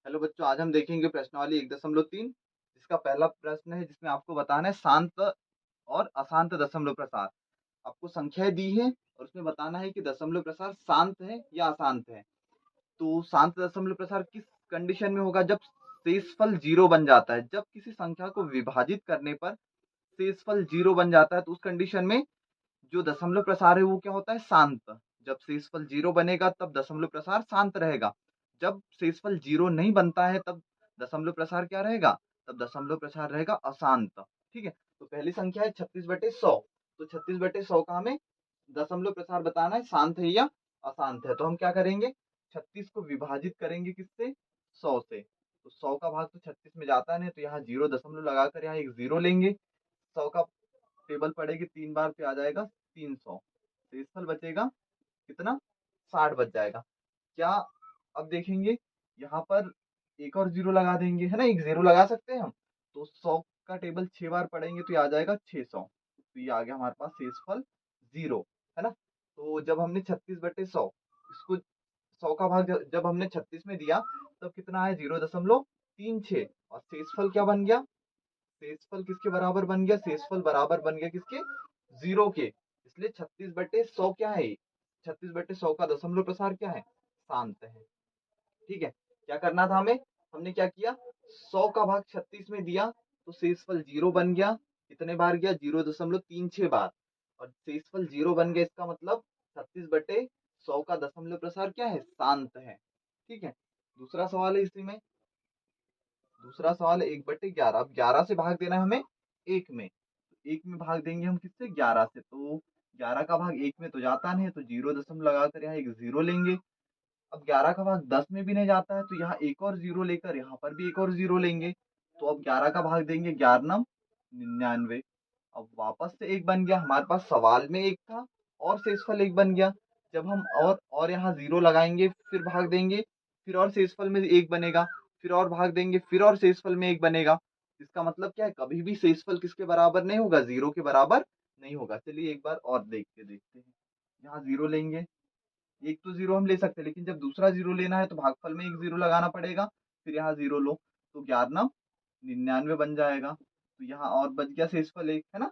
Hello बच्चों, आज हम देखेंगे प्रश्नावली 1.3 जिसका पहला प्रश्न है जिसमें आपको बताना है शांत और अशांत दशमलव प्रसार। आपको संख्याएं दी है और उसमें बताना है कि दशमलव प्रसार शांत है या अशांत है। तो शांत दशमलव प्रसार किस कंडीशन में होगा? जब शेषफल जीरो बन जाता है। जब किसी संख्या को विभाजित करने पर शेषफल जीरो बन जाता है तो उस कंडीशन में जो दशमलव प्रसार है वो क्या होता है? शांत। जब शेषफल जीरो बनेगा तब दशमलव प्रसार शांत रहेगा। जब शेषफल जीरो नहीं बनता है तब दशमलव प्रसार क्या रहेगा? तब दशमलव प्रसार रहेगा अशांत। ठीक है, तो पहली संख्या है 36/100। तो 36/100 का हमें दशमलव प्रसार बताना है, शांत है या अशांत है। तो हम क्या करेंगे? 36 को विभाजित करेंगे किससे? 100 से। तो 100 का भाग तो 36 में जाता नहीं, तो यहाँ जीरो दशमलव लगाकर यहाँ एक जीरो लेंगे। 100 का टेबल पड़ेगी 3 बार पे आ जाएगा 300। शेषफल बचेगा कितना? 60 बच जाएगा। क्या? अब देखेंगे यहाँ पर एक और जीरो लगा देंगे, है ना, एक जीरो लगा सकते हैं हम। तो 100 का टेबल 6 बार पढ़ेंगे तो ये आ जाएगा 600। तो ये आ गया हमारे पास शेषफल जीरो, है ना। तो जब हमने 36/100 इसको 100 का भाग जब हमने 36 में दिया तब कितना है? 0.36। और शेषफल क्या बन गया? शेषफल किसके बराबर बन गया? शेषफल बराबर बन गया किसके? जीरो के। इसलिए 36/100 क्या है? 36/100 का दशमलव प्रसार क्या है? शांत है। ठीक है, क्या करना था हमें? हमने क्या किया? 100 का भाग 36 में दिया तो शेषफल जीरो बन गया। कितने बार गया? 0.36 बार। और शेषफल जीरो बन गया, इसका मतलब 36/100 का दशमलव प्रसार क्या है? शांत है। ठीक है, दूसरा सवाल है इसी में। दूसरा सवाल है 1/11। अब 11 से भाग देना है हमें एक में। एक में भाग देंगे हम किससे? 11 से। तो 11 का भाग एक में तो जाता नहीं है, तो जीरो दशमलव लगाकर यहाँ एक जीरो लेंगे। अब 11 का भाग 10 में भी नहीं जाता है, तो यहाँ एक और जीरो लेकर यहाँ पर भी एक और जीरो लेंगे। तो अब 11 का भाग देंगे 11 99। अब वापस से एक बन गया, हमारे पास सवाल में एक था और शेषफल एक बन गया। जब हम और यहाँ जीरो लगाएंगे फिर भाग देंगे, फिर और शेषफल में एक बनेगा, फिर और भाग देंगे, फिर और शेषफल में एक बनेगा। इसका मतलब क्या है? कभी भी शेषफल किसके बराबर नहीं होगा? जीरो के बराबर नहीं होगा। चलिए एक बार और देखते हैं। यहाँ जीरो लेंगे, एक तो जीरो हम ले सकते हैं, लेकिन जब दूसरा जीरो लेना है तो भागफल में एक जीरो लगाना पड़ेगा। फिर यहाँ जीरो लो तो 11 99 बन जाएगा। तो यहाँ और बच गया शेषफल एक, है ना।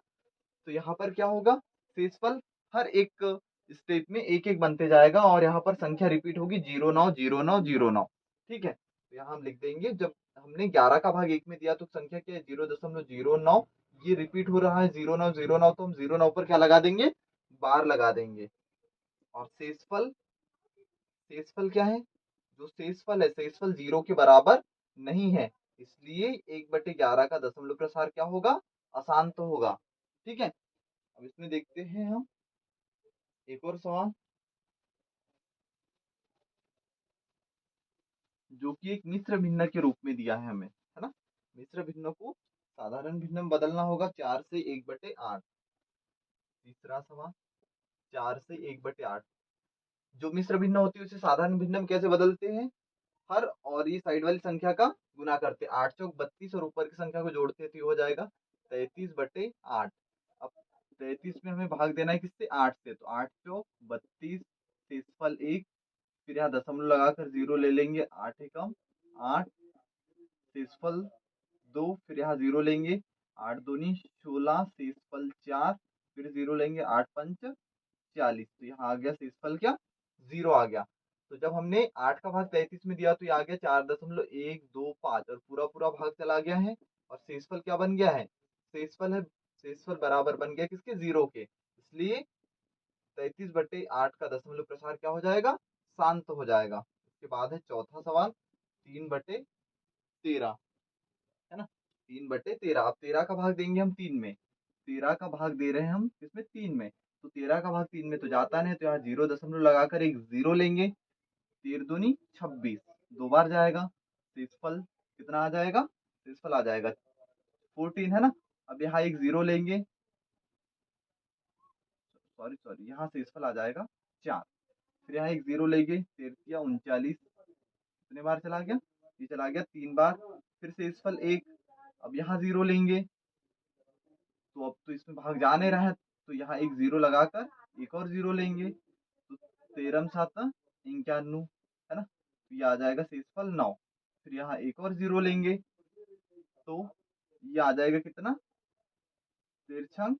तो यहाँ पर क्या होगा? शेषफल हर एक स्टेप में एक एक बनते जाएगा और यहाँ पर संख्या रिपीट होगी 090909। ठीक है, तो यहाँ हम लिख देंगे जब हमने 11 का भाग एक में दिया तो संख्या क्या है? 0.09। ये रिपीट हो रहा है 0909, तो हम 09 पर क्या लगा देंगे? बार लगा देंगे। और शेषफल, शेषफल क्या है? जो शेषफल है, शेषफल जीरो के बराबर नहीं है, इसलिए 1/11 का दशमलव प्रसार क्या होगा? अशांत होगा। ठीक है, अब इसमें देखते हैं हम एक और सवाल, जो कि एक मिश्र भिन्न के रूप में दिया है हमें, है ना। मिश्र भिन्न को साधारण भिन्न में बदलना होगा 4 से 1/8। तीसरा सवाल, 4 से 1/8। जो मिश्र भिन्न होती है उसे साधारण भिन्न में कैसे बदलते हैं? हर और ये साइड वाली संख्या का गुना करते हैं। 8 चौक 32 और ऊपर की संख्या को जोड़ते हैं तो ये हो जाएगा 33/8। अब 33 में हमें भाग देना है किससे? 8 से। तो 8 चौक 32, शेषफल एक, फिर यहाँ दशमलव लगाकर जीरो ले लेंगे, 8 एकम 8, शेषफल दो, फिर यहाँ जीरो लेंगे, 8 दूनी 16, शेषफल 4, फिर जीरो लेंगे, 8 पंच 40। तो यहाँ आ गया शेषफल क्या? जीरो आ गया। तो जब हमने 8 का भाग 33 में दिया तो ये आ गया 4.125 और पूरा पूरा भाग चला गया है। और शेषफल क्या बन गया है? शेषफल है, शेषफल बराबर बन गया किसके? जीरो के। इसलिए 33/8 का दशमलव प्रसार क्या हो जाएगा? शांत हो जाएगा। उसके बाद है चौथा सवाल, 3/13, है ना। 3/13। अब 13 का भाग देंगे हम 3 में। 13 का भाग दे रहे हैं हम किसमें? 3 में। तो 13 का भाग 3 में तो जाता नहीं, तो यहाँ जीरो दशमलव लगाकर एक जीरो लेंगे, 13 दूनी 26, दो बार जाएगा। शेषफल कितना आ जाएगा? शेषफल आ जाएगा 14, है ना। अब यहाँ एक जीरो लेंगे, सॉरी सॉरी, यहाँ शेषफल आ जाएगा 4। फिर यहाँ एक जीरो लेंगे, 13 39, कितने बार चला गया? ये चला गया 3 बार। फिर शेषफल एक। अब यहाँ जीरो लेंगे, तो अब तो इसमें भाग जा नहीं रहा है, तो यहाँ एक जीरो लगाकर एक और जीरो लेंगे, तो 13 7 91, है ना। तो ये आ जाएगा शेषफल 9। फिर यहाँ एक और 0 लेंगे तो ये आ जाएगा कितना, 13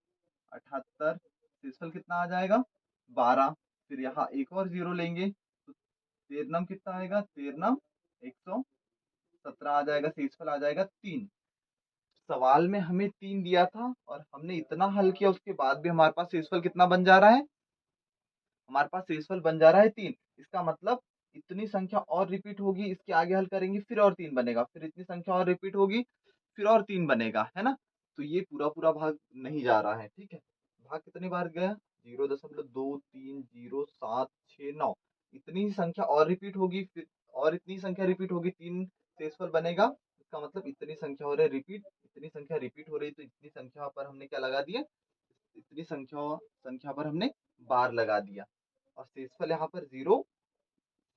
78, शेषफल कितना आ जाएगा 12। फिर यहाँ एक और 0 लेंगे तो 13 कितना आएगा, 13 117 आ जाएगा, शेषफल आ जाएगा 3। सवाल में हमें 3 दिया था और हमने इतना हल किया, उसके बाद भी हमारे पास शेषफल कितना बन जा रहा है, हमारे पास शेषफल बन जा रहा है 3। इसका मतलब इतनी संख्या और रिपीट होगी, इसके आगे हल करेंगे फिर और 3 बनेगा, फिर इतनी संख्या और रिपीट होगी फिर और 3 बनेगा, है ना। तो ये पूरा पूरा भाग नहीं जा रहा है, ठीक है। भाग कितनी बार गया, 0.230769, इतनी संख्या और रिपीट होगी, फिर और इतनी संख्या रिपीट होगी, 3 शेषफल बनेगा। इसका मतलब इतनी संख्या हो रही है रिपीट, इतनी संख्या रिपीट हो रही है, तो इतनी संख्या पर हमने क्या लगा दिया, इतनी संख्या संख्या पर हमने बार लगा दिया। और शेषफल यहाँ पर 0,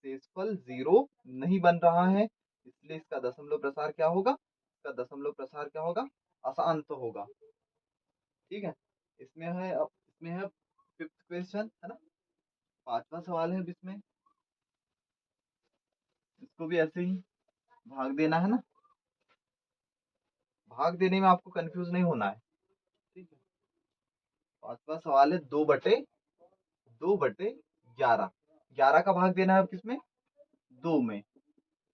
शेषफल 0 नहीं बन रहा है, इसलिए इसका दशमलव प्रसार क्या होगा, इसका दशमलव प्रसार क्या होगा, अशांत होगा, ठीक है। इसमें है, अब इसमें है फिफ्थ क्वेश्चन, है ना, पांचवा सवाल है। अब इसमें इसको भी ऐसे ही भाग देना है ना, भाग देने में आपको कंफ्यूज नहीं होना है, ठीक है। पांचवा सवाल है 2/11, 11 का भाग देना है अब किसमें, 2 में। तो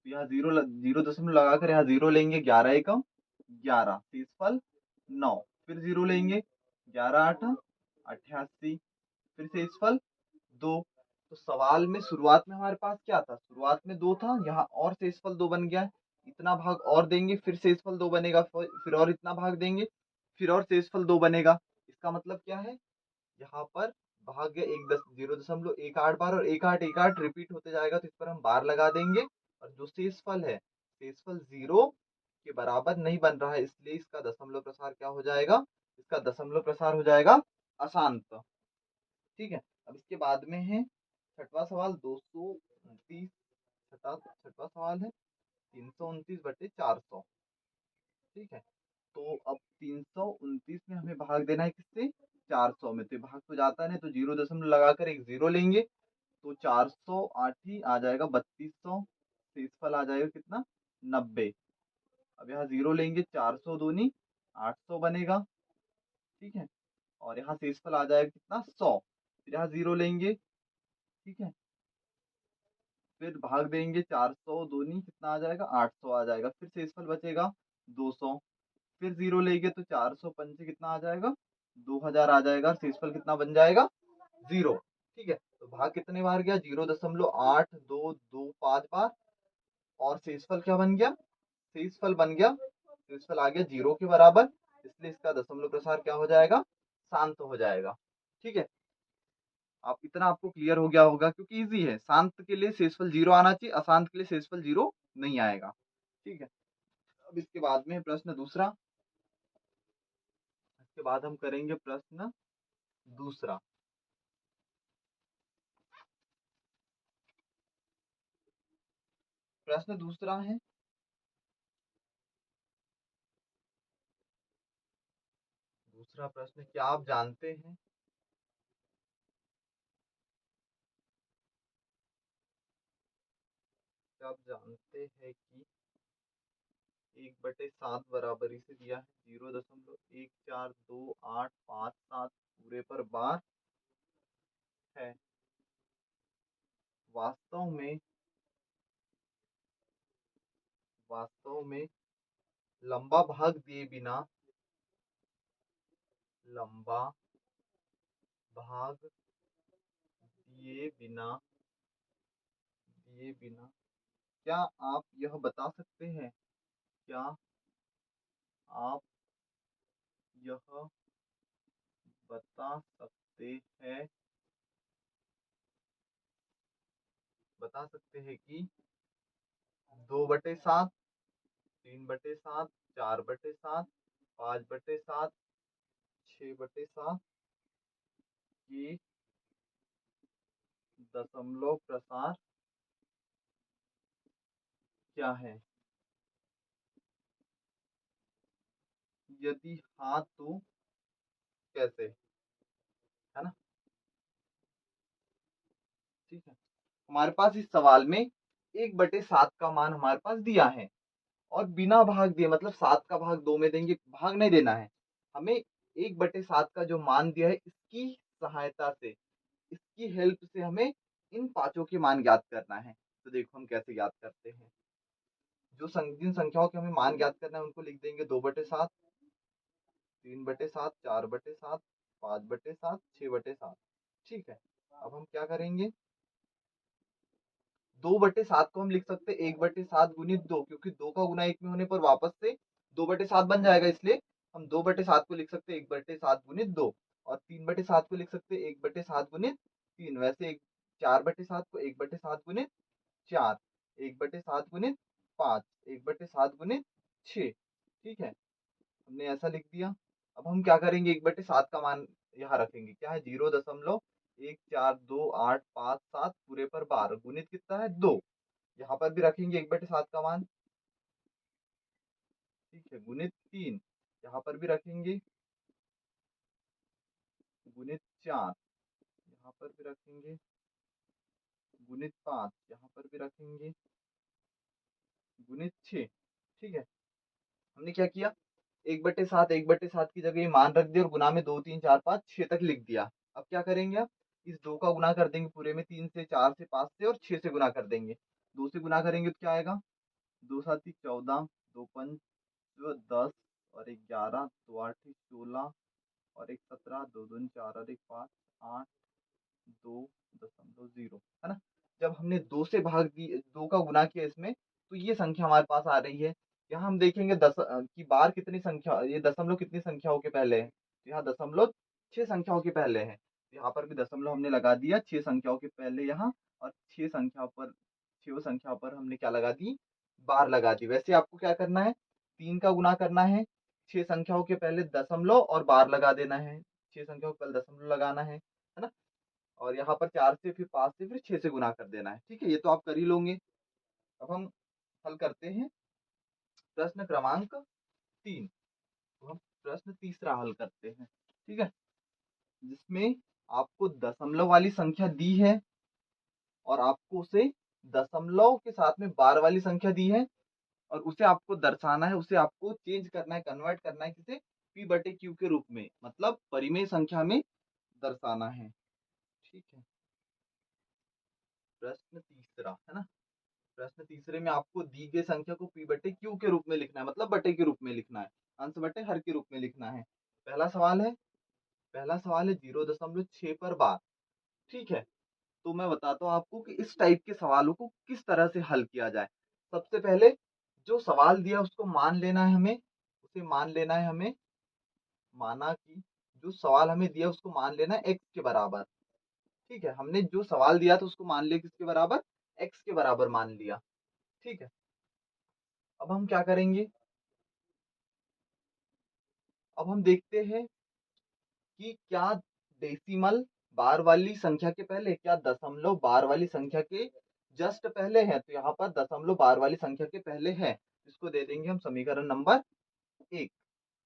यहाँ 0 लगा कर यहाँ 0 लेंगे, 11 एकम 11, शेषफल 9, फिर 0 लेंगे, 11 8 88, फिर शेषफल 2। तो सवाल में शुरुआत में हमारे पास क्या था, शुरुआत में 2 था, यहाँ और शेषफल 2 बन गया है, इतना भाग और देंगे फिर शेषफल 2 बनेगा, फिर और इतना भाग देंगे फिर और शेषफल 2 बनेगा। इसका मतलब क्या है, यहाँ पर भाग्य 0.18 बार, और 1818 रिपीट होते जाएगा, तो इस पर हम बार लगा देंगे। और जो शेषफल है, शेषफल 0 के बराबर नहीं बन रहा है, इसलिए इसका दशमलव प्रसार क्या हो जाएगा, इसका दशमलव प्रसार हो जाएगा अशांत, ठीक है। अब इसके बाद में है छठवां सवाल 229, छठवां सवाल है 329/400, ठीक है। तो अब 329 में हमें भाग देना है किससे, 400 में, तो भाग तो जाता नहीं, तो 0 लगाकर एक 0 लेंगे, तो 400 8 ही आ जाएगा 3200, शेषफल आ जाएगा कितना, 90। अब यहाँ 0 लेंगे, 400 दूनी 800 बनेगा, ठीक है। और यहाँ शेषफल आ जाएगा कितना, 100। फिर यहाँ 0 लेंगे, ठीक है, फिर भाग देंगे, 400 दूनी कितना आ जाएगा, 800 आ जाएगा, फिर शेषफल बचेगा 200। फिर 0 लेंगे तो 400 पंचे कितना आ जाएगा, 2000 आ जाएगा, शेषफल कितना बन जाएगा, 0, ठीक है। तो भाग कितने बार गया, 0.8225 बार, और शेषफल क्या बन गया, शेषफल बन गया, शेषफल आ गया 0 के बराबर, इसलिए इसका दशमलव प्रसार क्या हो जाएगा, शांत हो जाएगा, ठीक है। आप इतना आपको क्लियर हो गया होगा, क्योंकि इजी है, शांत के लिए शेषफल 0 आना चाहिए, अशांत के लिए शेषफल 0 नहीं आएगा, ठीक है। अब इसके बाद में प्रश्न दूसरा, इसके बाद हम करेंगे प्रश्न दूसरा। प्रश्न दूसरा है, दूसरा प्रश्न, क्या आप जानते हैं, क्या आप जानते हैं कि 1/7 बराबरी से दिया है, 0.142857 पूरे पर बार है। वास्तव में, वास्तव में लंबा भाग दिए बिना, लंबा भाग दिए बिना, दिए बिना, क्या आप यह बता सकते हैं, क्या आप यह बता सकते हैं, बता सकते हैं कि 2/7, 3/7, 4/7, 5/7, 6/7 की दशमलव प्रसार क्या है, यदि हाँ तो कैसे, है ना, ठीक है। हमारे पास इस सवाल में 1/7 का मान हमारे पास दिया है और बिना भाग दिए, मतलब 7 का भाग 2 में देंगे, भाग नहीं देना है हमें। 1/7 का जो मान दिया है, इसकी सहायता से, इसकी हेल्प से हमें इन पांचों के मान ज्ञात करना है। तो देखो हम कैसे ज्ञात करते हैं। जिन संख्याओं के हमें मान ज्ञात करना है उनको लिख देंगे 2/7, 3/7, 4/7, 5/7, 6/7। ठीक है, अब हम क्या करेंगे, 2/7 को हम लिख सकते हैं 1/7 गुणित 2, क्योंकि 2 का गुना 1 में होने पर वापस से 2/7 बन जाएगा, इसलिए हम 2/7 को लिख सकते हैं 1/7 गुणित 2। और 3/7 को लिख सकते हैं 1/7 गुणित 3। वैसे 4/7 को 1/7 गुणित 4, 1/7 गुणित 5, 1/7 गुणित 6। ठीक है, हमने ऐसा लिख दिया। अब हम क्या करेंगे, 1/7 का मान यहाँ रखेंगे, क्या है 0.142857 पूरे पर 12 गुणित कितना है 2। यहाँ पर भी रखेंगे 1/7 का मान, ठीक है, गुणित 3। यहाँ पर भी रखेंगे गुणित 4। यहाँ पर भी रखेंगे गुणित 5। यहाँ पर भी रखेंगे गुणित 6। ठीक है, हमने क्या किया, 1/7 की जगह ये मान रख दिया और गुना में 2 3 4 5 6 तक लिख दिया। अब क्या करेंगे, आप इस 2 का गुना कर देंगे पूरे में, 3 से, 4 से, 5 से और 6 से गुना कर देंगे। 2 से गुना करेंगे तो क्या आएगा, 2 7 14, 2 5 10 और 1 11, 2 8 16 और 1 17, 2 2 4 और 1 5 8 2.0, है ना। जब हमने 2 से भाग दी, 2 का गुना किया इसमें, तो ये संख्या हमारे पास आ रही है। यहाँ हम देखेंगे की बार कितनी संख्या, ये दशमलव कितनी संख्याओं के पहले है, तो यहाँ दशमलव 6 संख्याओं के पहले है। तो यहाँ पर भी दशमलव हमने लगा दिया 6 संख्याओं के पहले यहाँ, और 6 संख्या पर हमने क्या लगा दी, बार लगा दी। वैसे आपको क्या करना है, 3 का गुना करना है, 6 संख्याओं के पहले दशमलव और बार लगा देना है, 6 संख्याओं के पहले दशमलव लगाना है ना। और यहाँ पर 4 से, फिर 5 से, फिर 6 से गुना कर देना है। ठीक है, ये तो आप कर ही लोगे। अब हम हल करते हैं प्रश्न क्रमांक 3। तो हम प्रश्न तीसरा हल करते हैं, ठीक है, जिसमें आपको दशमलव वाली संख्या दी है और आपको उसे दशमलव के साथ में बार वाली संख्या दी है, और उसे आपको दर्शाना है, उसे आपको चेंज करना है, कन्वर्ट करना है किसे, p/q के रूप में, मतलब परिमेय संख्या में दर्शाना है। ठीक है, प्रश्न तीसरा, है ना। प्रश्न तीसरे में आपको दी गई संख्या को p/q के रूप में लिखना है, मतलब बटे के रूप में लिखना है, अंश बटे हर के रूप में लिखना है। पहला सवाल है 0.6 पर बार। ठीक है, तो मैं बताता हूँ आपको कि इस टाइप के सवालों को किस तरह से हल किया जाए। सबसे पहले जो सवाल दिया उसको मान लेना है हमें, उसे मान लेना है हमें, माना कि जो सवाल हमें दिया उसको मान लेना है x के बराबर। ठीक है, हमने जो सवाल दिया था उसको मान लिया किसके बराबर, x के बराबर मान लिया। ठीक है, अब हम क्या करेंगे, अब हम देखते हैं कि क्या डेसिमल बार वाली संख्या के पहले, क्या दशमलव बार वाली संख्या के जस्ट पहले है। तो यहाँ पर दशमलव बार वाली संख्या के पहले है, इसको दे देंगे हम समीकरण नंबर 1।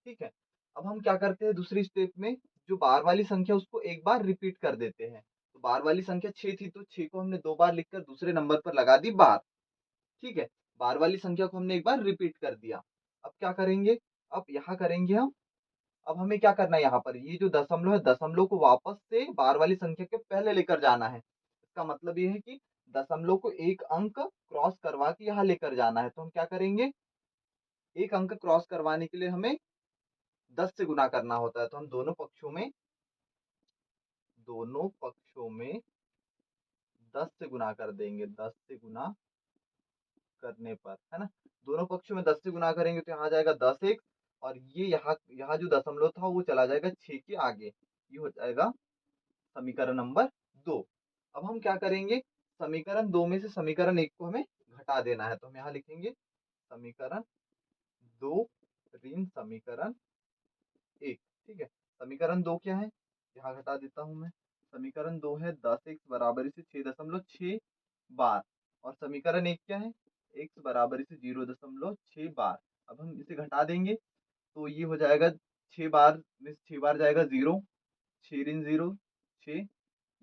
ठीक है, अब हम क्या करते हैं, दूसरी स्टेप में जो बार वाली संख्या उसको एक बार रिपीट कर देते हैं। तो बार वाली संख्या 6 थी, तो 6 को हमने 2 बार लिखकर दूसरे नंबर पर लगा दी बार। ठीक है, बार वाली संख्या को हमने एक बार रिपीट कर दिया। अब क्या करेंगे, अब यहाँ करेंगे हम, अब हमें क्या करना है, यहाँ पर ये जो दशमलव है, दशमलव को वापस से बार वाली संख्या के पहले लेकर जाना है। इसका मतलब ये है कि दशमलव को एक अंक क्रॉस करवा के यहाँ लेकर जाना है। तो हम क्या करेंगे, एक अंक क्रॉस करवाने के लिए हमें 10 से गुना करना होता है। तो हम दोनों पक्षों में 10 से गुना कर देंगे, 10 से गुना करने पर, है ना। दोनों पक्षों में 10 से गुना करेंगे तो यहाँ आ जाएगा 10x, और ये यहाँ यहाँ जो दशमलव था वो चला जाएगा 6 के आगे, ये हो जाएगा समीकरण नंबर 2। अब हम क्या करेंगे, समीकरण 2 में से समीकरण 1 को हमें घटा देना है। तो हम यहाँ लिखेंगे समीकरण 2 ऋण समीकरण 1। ठीक है, समीकरण 2 क्या है, यहाँ घटा देता हूँ मैं। समीकरण 2 है 10x बराबर से 6.6 बार, और समीकरण 1 क्या है, x बराबर से 0.6 बार। अब हम इसे घटा देंगे तो ये हो जाएगा 6 बार में 6 बार जाएगा 0, 6 ऋण 0 6,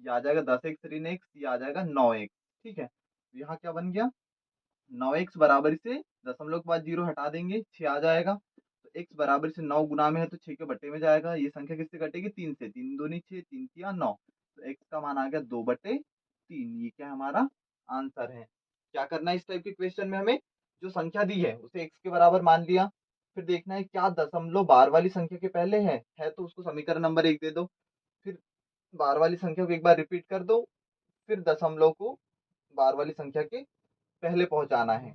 ये आ जाएगा 10x ऋण x, ये आ जाएगा 9x। ठीक है, तो यहाँ क्या बन गया, 9x बराबर से दशमलव के बाद 0 हटा देंगे, 6 आ जाएगा। तो x बराबर से 9 गुना में है तो 6 के बट्टे में जाएगा। ये संख्या किससे कटेगी? 3 से। 3 दूनी 6, 3 तिया 9। तो x का मान आ गया 2/3। ये क्या हमारा आंसर है। क्या करना है इस टाइप के क्वेश्चन में? हमें जो संख्या दी है उसे x के बराबर मान लिया। फिर देखना है क्या दशमलव बार वाली संख्या के पहले है तो उसको समीकरण नंबर 1 दे दो। फिर बार वाली संख्या को एक बार रिपीट कर दो। फिर दशमलव को बार वाली संख्या के पहले पहुंचाना है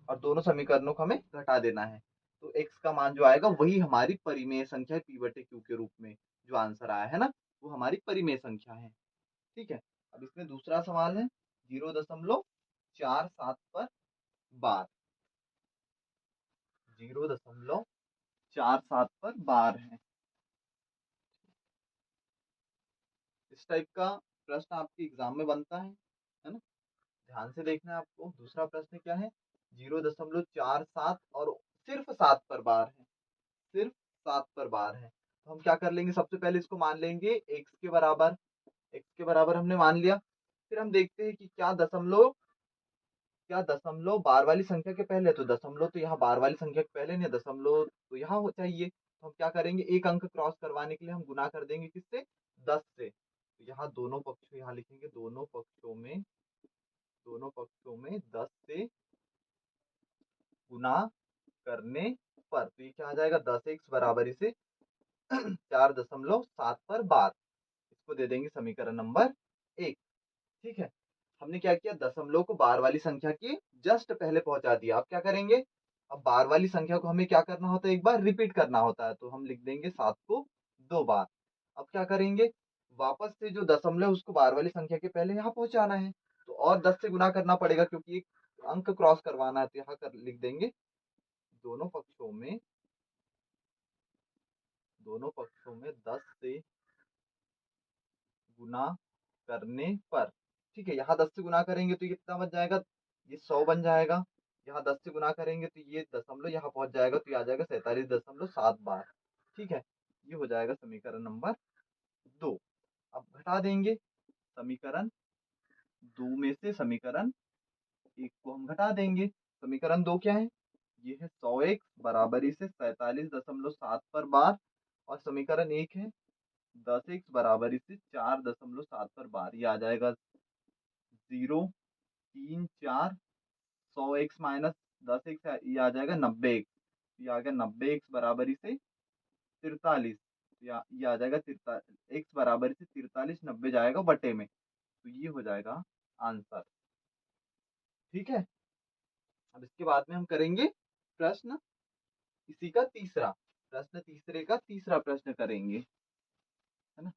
और दोनों समीकरणों को हमें घटा देना है। तो x का मान जो आएगा वही हमारी परिमेय संख्या है, p/q के रूप में जो आंसर आया है ना, वो हमारी परिमेय संख्या है। ठीक है। अब इसमें दूसरा सवाल है 0.47 पर बार। 0.47 पर बार है। इस टाइप का प्रश्न आपके एग्जाम में बनता है ना। ध्यान से देखना है आपको। दूसरा प्रश्न क्या है? 0.47 और सिर्फ 7 पर बार है। सिर्फ 7 पर बार है। तो हम क्या कर लेंगे? सबसे पहले इसको मान लेंगे x के बराबर। x के बराबर हमने मान लिया। फिर हम देखते हैं कि क्या दशमलव बार वाली संख्या के पहले है। तो दशमलव तो यहाँ बार वाली संख्या के पहले नहीं, दशमलव तो यहाँ हो चाहिए। तो हम क्या करेंगे? एक अंक क्रॉस करवाने के लिए हम गुना कर देंगे किससे? 10 से। तो यहाँ दोनों पक्षों, यहाँ लिखेंगे दोनों पक्षों में 10 से गुना करने पर। तो ये क्या आ जाएगा? 10x बराबर इसे 4.7 पर बार। इसको दे देंगे समीकरण नंबर 1। ठीक है। हमने क्या किया? दशमलव को बार वाली संख्या के जस्ट पहले पहुंचा दिया। अब क्या करेंगे? अब बार वाली संख्या को हमें क्या करना होता है? एक बार रिपीट करना होता है। तो हम लिख देंगे 7 को 2 बार। अब क्या करेंगे? वापस से जो दशमलव उसको बार वाली संख्या के पहले यहाँ पहुंचाना है। तो और 10 से गुना करना पड़ेगा क्योंकि एक अंक क्रॉस करवाना है। तो यहाँ कर लिख देंगे दोनों पक्षों में 10 से गुना करने पर। ठीक है। यहाँ 10 से गुना करेंगे तो ये कितना बन जाएगा? ये 100 बन जाएगा। यहाँ 10 से गुना करेंगे तो ये दशमलव यहाँ पहुंच जाएगा तो ये आ जाएगा 47.7 बार। ठीक है। ये हो जाएगा समीकरण नंबर 2। अब घटा देंगे समीकरण 2 में से समीकरण 1 को हम घटा देंगे। समीकरण 2 क्या है? ये है 100x बराबरी से 47.7 पर बार। और समीकरण 1 है 10x बराबरी से 4.7 पर बार। ये आ जाएगा 0, 3, 4, 100x माइनस 10x, ये आ जाएगा 90x। ये आ गया 90x बराबरी से 43। या ये आ जाएगा 43 x बराबर से 43, 90 जाएगा बटे में। तो ये हो जाएगा आंसर। ठीक है। अब इसके बाद में हम करेंगे प्रश्न इसी का तीसरा प्रश्न, तीसरे का तीसरा प्रश्न करेंगे, है ना।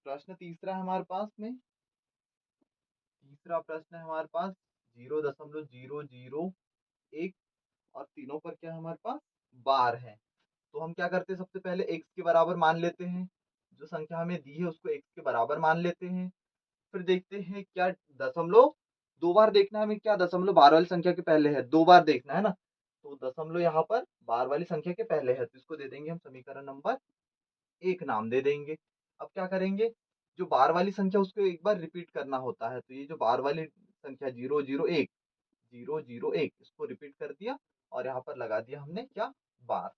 प्रश्न तीसरा है हमारे पास में। तीसरा प्रश्न है हमारे पास 0.001 और तीनों पर क्या है हमारे पास? बार है। तो हम क्या करते हैं? सबसे पहले x के बराबर मान लेते हैं। जो संख्या हमें दी है उसको x के बराबर मान लेते हैं। फिर देखते हैं क्या दशमलव दो बार देखना है हमें। क्या दशमलव बार वाली संख्या के पहले है? 2 बार देखना है ना। तो दशमलव यहाँ पर बार वाली संख्या के पहले है तो इसको दे देंगे हम समीकरण नंबर 1 नाम दे देंगे। अब क्या करेंगे? जो बार वाली संख्या उसको एक बार रिपीट करना होता है। तो ये जो बार वाली संख्या 001 इसको रिपीट कर दिया और यहाँ पर लगा दिया हमने क्या? बार।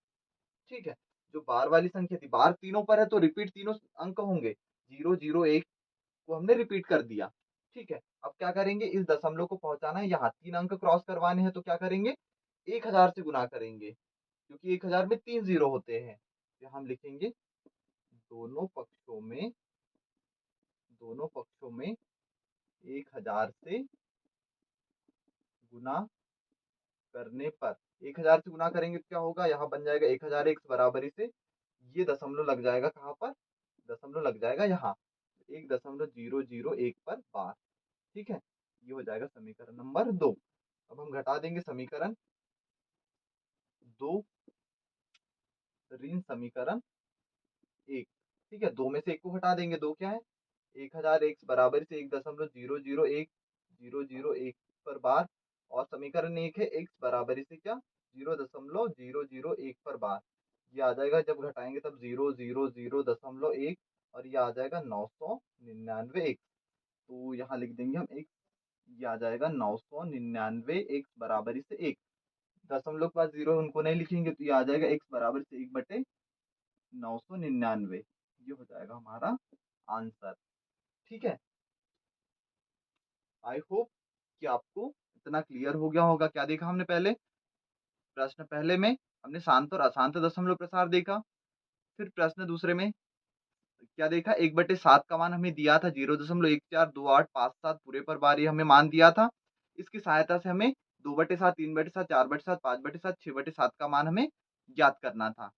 ठीक है। जो बार वाली संख्या थी, बार तीनों पर है तो रिपीट तीनों अंक होंगे। 001 को हमने रिपीट कर दिया। ठीक है। अब क्या करेंगे? इस दशमलव को पहुंचाना है यहाँ, 3 अंक क्रॉस करवाने हैं। तो क्या करेंगे? 1000 से गुना करेंगे क्योंकि 1000 में 3 जीरो होते हैं। तो हम लिखेंगे दोनों पक्षों में 1000 से गुना करने पर। 1000 से गुना करेंगे तो क्या होगा? यहाँ बन जाएगा 1000x बराबरी से ये दशमलव लग जाएगा कहाँ पर? दशमलव लग जाएगा यहाँ 1.001 पर बार। ठीक है। ये हो जाएगा समीकरण नंबर 2। अब हम घटा देंगे समीकरण 2 ऋण समीकरण 1। ठीक है। 2 में से 1 को घटा देंगे। 2 क्या है? 1000x बराबर से 1.001 पर बार। और समीकरण 1 है x बराबर से क्या? 0.001 पर बार। ये आ जाएगा जब घटाएंगे तब 0.001 और ये आ जाएगा 999 x। तो यहाँ लिख देंगे हम x, ये आ जाएगा 999 x बराबर से 1। दशमलव के बाद 0 उनको नहीं लिखेंगे तो ये आ जाएगा x बराबर से 1/999। ये हो जाएगा हमारा आंसर। ठीक है, आई होप कि आपको इतना क्लियर हो गया होगा। क्या देखा हमने पहले? प्रश्न पहले में हमने शांत और अशांत दशमलव प्रसार देखा। फिर प्रश्न दूसरे में क्या देखा? 1/7 का मान हमें दिया था 0.142857 पूरे पर बार, ये हमें मान दिया था। इसकी सहायता से हमें 2/7, 3/7, 4/7, 5/7, 6/7 का मान हमें ज्ञात करना था।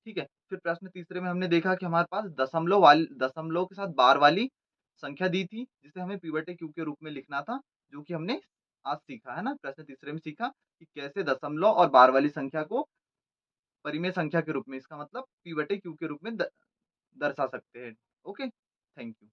ठीक है, फिर प्रश्न तीसरे में हमने देखा कि हमारे पास दशमलव के साथ बार वाली संख्या दी थी, जिसे हमें p/q के रूप में लिखना था, जो कि हमने आज सीखा है ना। प्रश्न तीसरे में सीखा कि कैसे दशमलव और बार वाली संख्या को परिमेय संख्या के रूप में, इसका मतलब p/q के रूप में दर्शा सकते हैं। Okay, thank you.